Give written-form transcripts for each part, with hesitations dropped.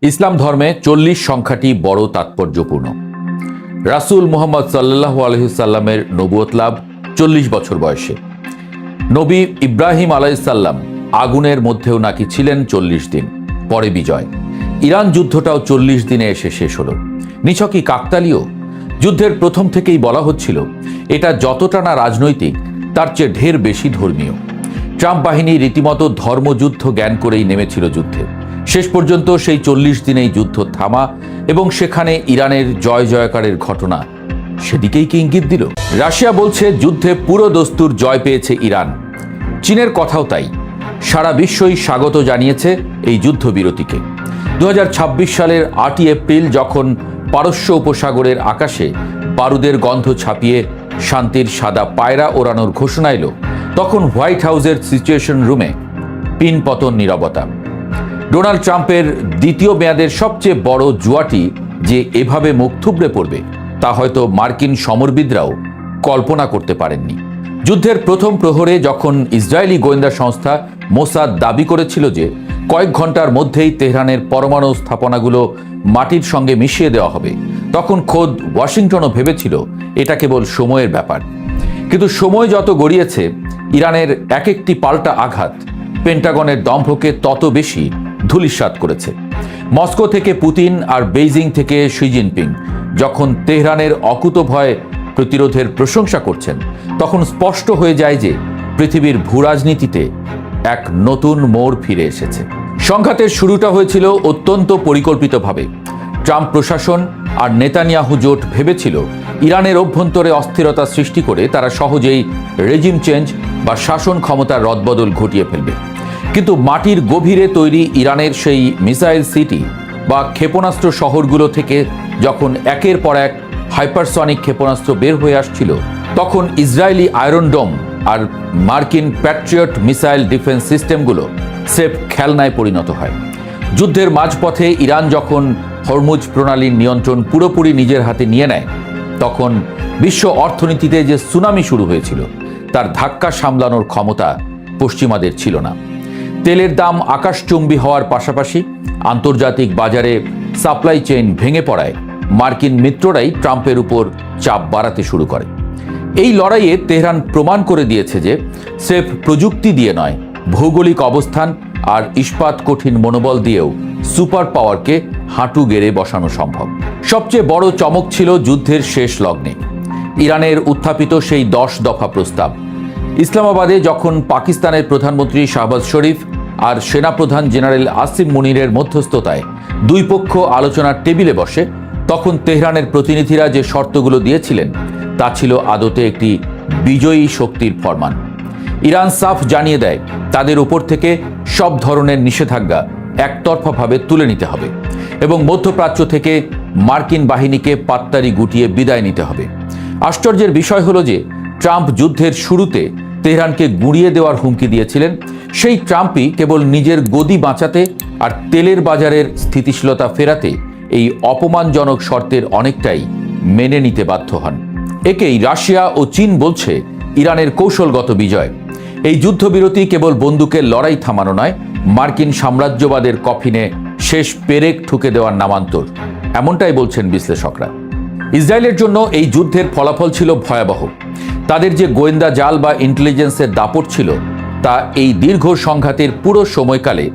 ইসলাম ধর্মে ৪০ সংখ্যাটি বড় তাৎপর্যপূর্ণ। রাসূল মুহাম্মদ সাল্লাল্লাহু আলাইহি সাল্লামের নবুয়ত লাভ ৪০ বছর বয়সে। নবী ইব্রাহিম আলাইহিসসালাম আগুনের মধ্যেও নাকি ছিলেন ৪০ দিন, পরে বিজয়। ইরান যুদ্ধটাও ৪০ দিনে এসে শেষ হলো। নিছকই কাকতালীয়? যুদ্ধের প্রথম থেকেই বলা হচ্ছিল এটা যতটা না রাজনৈতিক, তার চেয়ে ঢের বেশি ধর্মীয়। ট্রাম্প বাহিনী রীতিমতো ধর্মযুদ্ধ জ্ঞান করেই নেমেছিল যুদ্ধে। শেষ পর্যন্ত সেই ৪০ দিনেই যুদ্ধ থামা এবং সেখানে ইরানের জয় জয়কারের ঘটনা সেদিকেই কি ইঙ্গিত দিল? রাশিয়া বলছে যুদ্ধে পুরো দস্তুর জয় পেয়েছে ইরান। চীনের কথাও তাই। সারা বিশ্বই স্বাগত জানিয়েছে এই যুদ্ধবিরতিকে। ২০২৬ সালের ৮ই এপ্রিল যখন পারস্য উপসাগরের আকাশে বারুদের গন্ধ ছাপিয়ে শান্তির সাদা পায়রা ওড়ানোর ঘোষণা এলো, তখন হোয়াইট হাউসের সিচুয়েশন রুমে পিনপতন নীরবতা। ডোনাল্ড ট্রাম্পের দ্বিতীয় মেয়াদের সবচেয়ে বড় জুয়াটি যে এভাবে মুখ থুবড়ে পড়বে তা হয়তো মার্কিন সমরবিদরাও কল্পনা করতে পারেননি। যুদ্ধের প্রথম প্রহরে যখন ইসরায়েলি গোয়েন্দা সংস্থা মোসাদ দাবি করেছিল যে কয়েক ঘন্টার মধ্যেই তেহরানের পরমাণু স্থাপনাগুলো মাটির সঙ্গে মিশিয়ে দেওয়া হবে, তখন খোদ ওয়াশিংটনও ভেবেছিল এটা কেবল সময়ের ব্যাপার। কিন্তু সময় যত গড়িয়েছে, ইরানের এক একটি পাল্টা আঘাত পেন্টাগনের দম্ভকে তত বেশি ধূলিসাৎ করেছে। মস্কো থেকে পুতিন আর বেইজিং থেকে শি জিনপিং যখন তেহরানের অকুতোভয় প্রতিরোধের প্রশংসা করছেন, তখন স্পষ্ট হয়ে যায় যে পৃথিবীর ভূরাজনীতিতে এক নতুন মোড় ফিরে এসেছে। সংঘাতের শুরুটা হয়েছিল অত্যন্ত পরিকল্পিতভাবে। ট্রাম্প প্রশাসন আর নেতানিয়াহু জোট ভেবেছিল ইরানের অভ্যন্তরে অস্থিরতা সৃষ্টি করে তারা সহজেই রেজিম চেঞ্জ বা শাসন ক্ষমতার রদবদল ঘটিয়ে ফেলবে। কিন্তু মাটির গভীরে তৈরি ইরানের সেই মিসাইল সিটি বা ক্ষেপণাস্ত্র শহরগুলো থেকে যখন একের পর এক হাইপারসনিক ক্ষেপণাস্ত্র বের হয়ে আসছিল, তখন ইসরায়েলি আয়রন ডোম আর মার্কিন প্যাট্রিয়ট মিসাইল ডিফেন্স সিস্টেমগুলো স্রেফ খেলনায় পরিণত হয়। যুদ্ধের মাঝপথে ইরান যখন হরমুজ প্রণালীর নিয়ন্ত্রণ পুরোপুরি নিজের হাতে নিয়ে নেয়, তখন বিশ্ব অর্থনীতিতে যে সুনামি শুরু হয়েছিল তার ধাক্কা সামলানোর ক্ষমতা পশ্চিমাদের ছিল না। তেলের দাম আকাশচুম্বী হওয়ার পাশাপাশি আন্তর্জাতিক বাজারে সাপ্লাই চেইন ভেঙে পড়ায় মার্কিন মিত্ররাই ট্রাম্পের উপর চাপ বাড়াতে শুরু করে। এই লড়াইয়ে তেহরান প্রমাণ করে দিয়েছে যে স্রেফ প্রযুক্তি দিয়ে নয়, ভৌগোলিক অবস্থান আর ইস্পাত কঠিন মনোবল দিয়েও সুপার পাওয়ারকে হাঁটু গেড়ে বসানো সম্ভব। সবচেয়ে বড় চমক ছিল যুদ্ধের শেষ লগ্নে ইরানের উত্থাপিত সেই 10 দফা প্রস্তাব। ইসলামাবাদে যখন পাকিস্তানের প্রধানমন্ত্রী শাহবাজ শরীফ আর সেনাপ্রধান জেনারেল আসিম মুনিরের মধ্যস্থতায় দুই পক্ষ আলোচনার টেবিলে বসে, তখন তেহরানের প্রতিনিধিরা যে শর্তগুলো দিয়েছিলেন তা ছিল আদতে একটি বিজয়ী শক্তির ফরমান। ইরান সাফ জানিয়ে দেয় তাদের উপর থেকে সব ধরনের নিষেধাজ্ঞা একতরফাভাবে তুলে নিতে হবে এবং মধ্যপ্রাচ্য থেকে মার্কিন বাহিনীকে পাত্তারি গুটিয়ে বিদায় নিতে হবে। আশ্চর্যের বিষয় হলো যে ট্রাম্প যুদ্ধের শুরুতে তেহরানকে গুঁড়িয়ে দেওয়ার হুমকি দিয়েছিলেন, সেই ট্রাম্পই কেবল নিজের গদি বাঁচাতে আর তেলের বাজারের স্থিতিশীলতা ফেরাতে এই অপমানজনক শর্তের অনেকটাই মেনে নিতে বাধ্য হন। একেই রাশিয়া ও চীন বলছে ইরানের কৌশলগত বিজয়। এই যুদ্ধবিরতি কেবল বন্দুকের লড়াই থামানো নয়, মার্কিন সাম্রাজ্যবাদের কফিনে শেষ পেরেক ঠুকে দেওয়ার নামান্তর, এমনটাই বলছেন বিশ্লেষকরা। ইসরায়েলের জন্য এই যুদ্ধের ফলাফল ছিল ভয়াবহ। তাদের যে গোয়েন্দা জাল বা ইন্টেলিজেন্সের দাপট ছিল তা এই দীর্ঘ সংঘাতের পুরো সময়কালে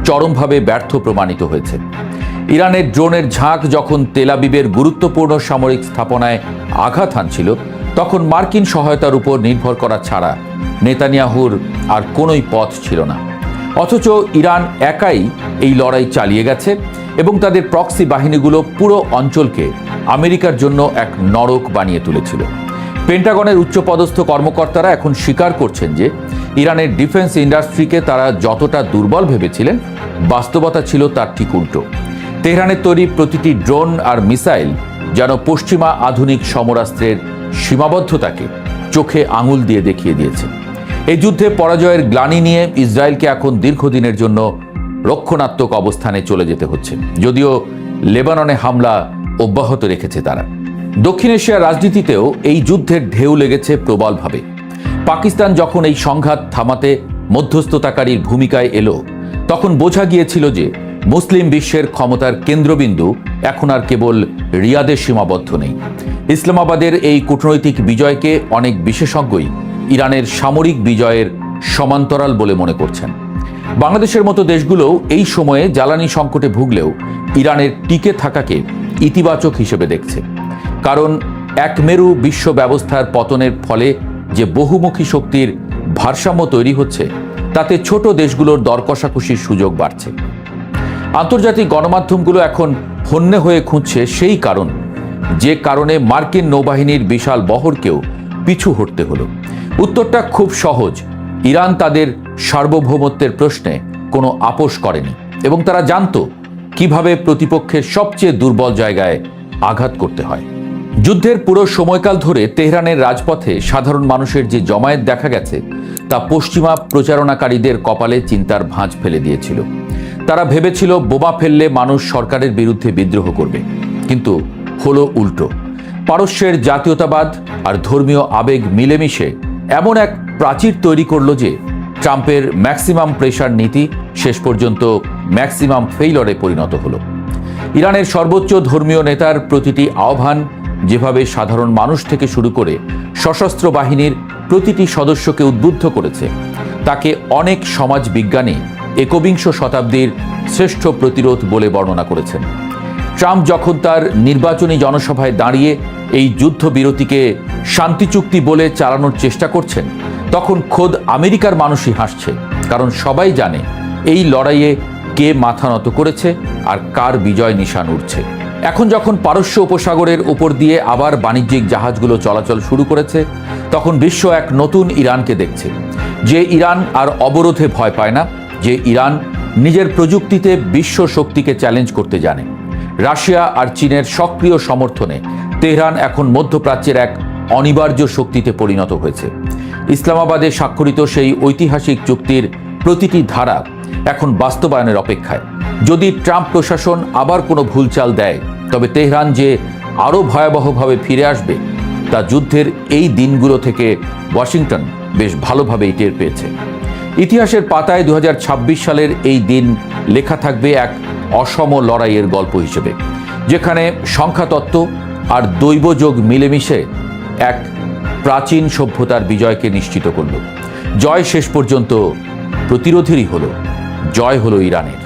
চরমভাবে ব্যর্থ প্রমাণিত হয়েছে। ইরানের ড্রোনের ঝাঁক যখন তেল আবিবের গুরুত্বপূর্ণ সামরিক স্থাপনায় আঘাত হানছিল, তখন মার্কিন সহায়তার উপর নির্ভর করা ছাড়া নেতানিয়াহুর আর কোনোই পথ ছিল না। অথচ ইরান একাই এই লড়াই চালিয়ে গেছে এবং তাদের প্রক্সি বাহিনীগুলো পুরো অঞ্চলকে আমেরিকার জন্য এক নরক বানিয়ে তুলেছিল। পেন্টাগনের উচ্চপদস্থ কর্মকর্তারা এখন স্বীকার করছেন যে ইরানের ডিফেন্স ইন্ডাস্ট্রিকে তারা যতটা দুর্বল ভেবেছিলেন, বাস্তবতা ছিল তার ঠিক উল্টো। তেহরানের তৈরি প্রতিটি ড্রোন আর মিসাইল যেন পশ্চিমা আধুনিক সমরাস্ত্রের সীমাবদ্ধতাকে চোখে আঙুল দিয়ে দেখিয়ে দিয়েছে। এই যুদ্ধে পরাজয়ের গ্লানি নিয়ে ইসরায়েলকে এখন দীর্ঘদিনের জন্য রক্ষণাত্মক অবস্থানে চলে যেতে হচ্ছে, যদিও লেবাননে হামলা অব্যাহত রেখেছে তারা। দক্ষিণ এশিয়ার রাজনীতিতেও এই যুদ্ধের ঢেউ লেগেছে প্রবলভাবে। পাকিস্তান যখন এই সংঘাত থামাতে মধ্যস্থতাকারীর ভূমিকায় এলো, তখন বোঝা গিয়েছিল যে মুসলিম বিশ্বের ক্ষমতার কেন্দ্রবিন্দু এখন আর কেবল রিয়াদে সীমাবদ্ধ নেই। ইসলামাবাদের এই কূটনৈতিক বিজয়কে অনেক বিশেষজ্ঞই ইরানের সামরিক বিজয়ের সমান্তরাল বলে মনে করছেন। বাংলাদেশের মতো দেশগুলোও এই সময়ে জ্বালানি সংকটে ভুগলেও ইরানের টিকে থাকাকে ইতিবাচক হিসেবে দেখছে। কারণ একমেরু বিশ্ব ব্যবস্থার পতনের ফলে যে বহুমুখী শক্তির ভারসাম্য তৈরি হচ্ছে, তাতে ছোট দেশগুলোর দর কষাকষির সুযোগ বাড়ছে। আন্তর্জাতিক গণমাধ্যমগুলো এখন হন্যে হয়ে খুঁজছে সেই কারণ, যে কারণে মার্কিন নৌবাহিনীর বিশাল বহরকেও পিছু হটতে হলো। উত্তরটা খুব সহজ। ইরান তাদের সার্বভৌমত্বের প্রশ্নে কোনো আপোষ করেনি এবং তারা জানত কিভাবে প্রতিপক্ষের সবচেয়ে দুর্বল জায়গায় আঘাত করতে হয়। যুদ্ধের পুরো সময়কাল ধরে তেহরানের রাজপথে সাধারণ মানুষের যে জমায়েত দেখা গেছে, তা পশ্চিমা প্রচারণাকারীদের কপালে চিন্তার ভাঁজ ফেলে দিয়েছিল। তারা ভেবেছিল বোমা ফেললে মানুষ সরকারের বিরুদ্ধে বিদ্রোহ করবে, কিন্তু হলো উল্টো। পারস্যের জাতীয়তাবাদ আর ধর্মীয় আবেগ মিলেমিশে এমন এক প্রাচীর তৈরি করলো যে ট্রাম্পের ম্যাক্সিমাম প্রেশার নীতি শেষ পর্যন্ত ম্যাক্সিমাম ফেইলরে পরিণত হলো। ইরানের সর্বোচ্চ ধর্মীয় নেতার প্রতিটি আহ্বান যেভাবে সাধারণ মানুষ থেকে শুরু করে সশস্ত্র বাহিনীর প্রতিটি সদস্যকে উদ্বুদ্ধ করেছে, তাকে অনেক সমাজ বিজ্ঞানী একবিংশ শতাব্দীর শ্রেষ্ঠ প্রতিরোধ বলে বর্ণনা করেছেন। ট্রাম্প যখন তার নির্বাচনী জনসভায় দাঁড়িয়ে এই যুদ্ধবিরতিকে শান্তি চুক্তি বলে চালানোর চেষ্টা করছেন, তখন খোদ আমেরিকার মানুষই হাসছে। কারণ সবাই জানে এই লড়াইয়ে কে মাথা নত করেছে আর কার বিজয় নিশান উঠছে। এখন যখন পারস্য উপসাগরের উপর দিয়ে আবার বাণিজ্যিক জাহাজগুলো চলাচল শুরু করেছে, তখন বিশ্ব এক নতুন ইরানকে দেখছে। যে ইরান আর অবরোধে ভয় পায় না, যে ইরান নিজের প্রযুক্তিতে বিশ্ব শক্তিকে চ্যালেঞ্জ করতে জানে। রাশিয়া আর চীনের সক্রিয় সমর্থনে তেহরান এখন মধ্যপ্রাচ্যের এক অনিবার্য শক্তিতে পরিণত হয়েছে। ইসলামাবাদে স্বাক্ষরিত সেই ঐতিহাসিক চুক্তির প্রতিটি ধারা এখন বাস্তবায়নের অপেক্ষায়। যদি ট্রাম্প প্রশাসন আবার কোনো ভুলচাল দেয়, তবে তেহরান যে আরও ভয়াবহভাবে ফিরে আসবে, তা যুদ্ধের এই দিনগুলো থেকে ওয়াশিংটন বেশ ভালোভাবেই টের পেয়েছে। ইতিহাসের পাতায় 2026 সালের এই দিন লেখা থাকবে এক অসম লড়াইয়ের গল্প হিসেবে, যেখানে সংখ্যাতত্ত্ব আর দৈবযোগ মিলেমিশে এক প্রাচীন সভ্যতার বিজয়কে নিশ্চিত করল। জয় শেষ পর্যন্ত প্রতিরোধেরই হলো, জয় হলো ইরানের।